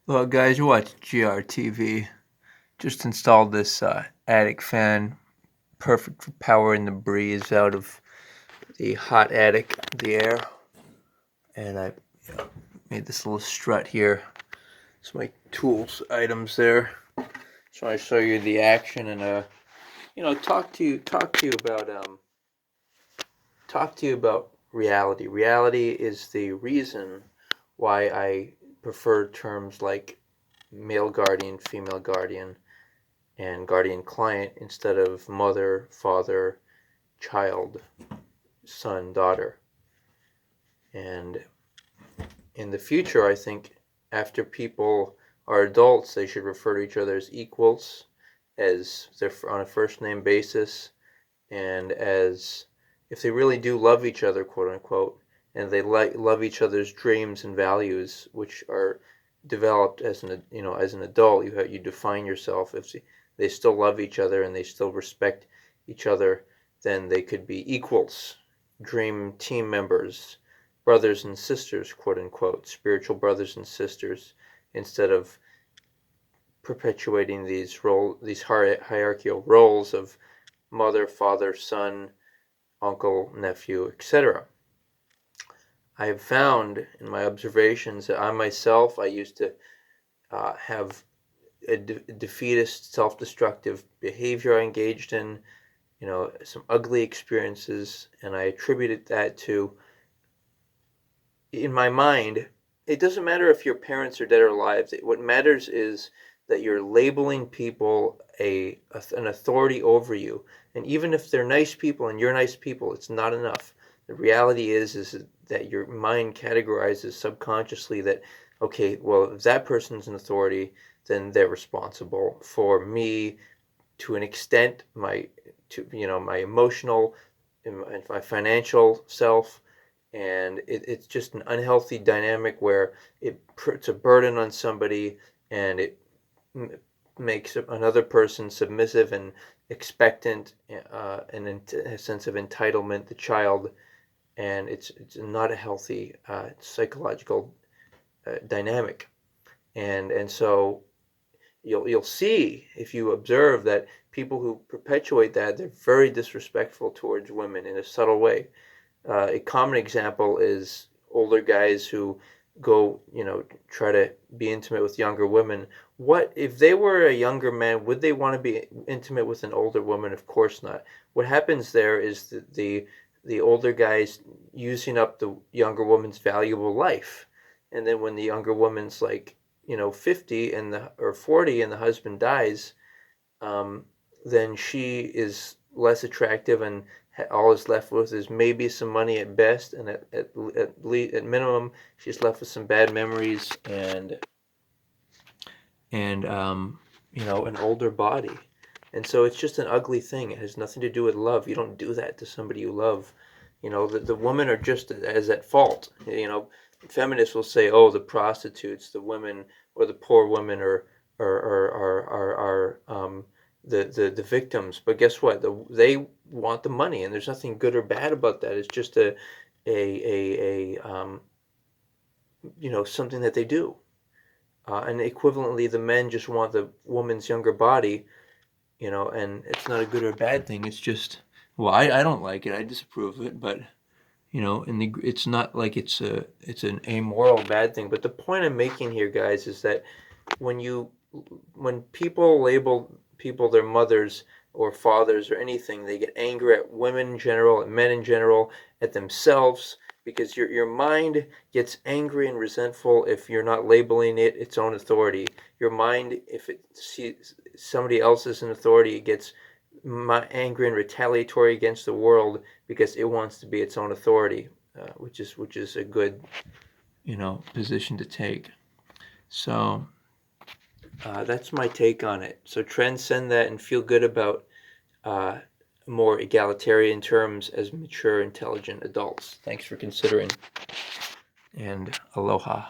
Well, guys, you watch GRTV. Just installed this attic fan, perfect for powering the breeze out of the hot attic, the air. And I made this little strut here. It's my tools items there. So I show you the action and talk to you about reality. Reality is the reason why I prefer terms like male guardian, female guardian, and guardian client instead of mother, father, child, son, daughter. And in the future, I think after people are adults, they should refer to each other as equals, as they're on a first name basis, and as if they really do love each other, quote unquote, and they love each other's dreams and values, which are developed as an adult. You define yourself. If they still love each other and they still respect each other, then they could be equals, dream team members, brothers and sisters, quote unquote, spiritual brothers and sisters, instead of perpetuating these hierarchical roles of mother, father, son, uncle, nephew, etc. I have found in my observations that I used to have a defeatist, self-destructive behavior I engaged in, some ugly experiences, and I attributed that to, in my mind, it doesn't matter if your parents are dead or alive. What matters is that you're labeling people an authority over you. And even if they're nice people and you're nice people, it's not enough. The reality is that your mind categorizes subconsciously that, okay, well, if that person's an authority, then they're responsible for me to an extent, my emotional and my financial self. And it's just an unhealthy dynamic where it puts a burden on somebody, and it makes another person submissive and expectant, and a sense of entitlement, the child, and it's not a healthy psychological dynamic. And so you'll see, if you observe, that people who perpetuate that, they're very disrespectful towards women in a subtle way. A common example is older guys who go, try to be intimate with younger women. What if they were a younger man? Would they want to be intimate with an older woman? Of course not. What happens there is that the older guys using up the younger woman's valuable life, and then when the younger woman's like 50 or 40 and the husband dies, then she is less attractive, and all is left with is maybe some money at best, and at minimum she's left with some bad memories and an older body. And so it's just an ugly thing. It has nothing to do with love. You don't do that to somebody you love. The women are just as at fault. Feminists will say, oh, the prostitutes, the women, or the poor women are the victims. But guess what? They want the money, and there's nothing good or bad about that. It's just something that they do. And equivalently, the men just want the woman's younger body, and it's not a good or bad thing. It's just, well, I don't like it. I disapprove of it, but it's not like it's an amoral bad thing. But the point I'm making here, guys, is that when people label people their mothers or fathers or anything, they get angry at women in general, at men in general, at themselves, because your mind gets angry and resentful if you're not labeling it its own authority. Your mind, if it sees somebody else as an authority, it gets angry and retaliatory against the world because it wants to be its own authority, which is a good position to take. So that's my take on it. So transcend that and feel good about more egalitarian terms as mature, intelligent adults. Thanks for considering, and aloha.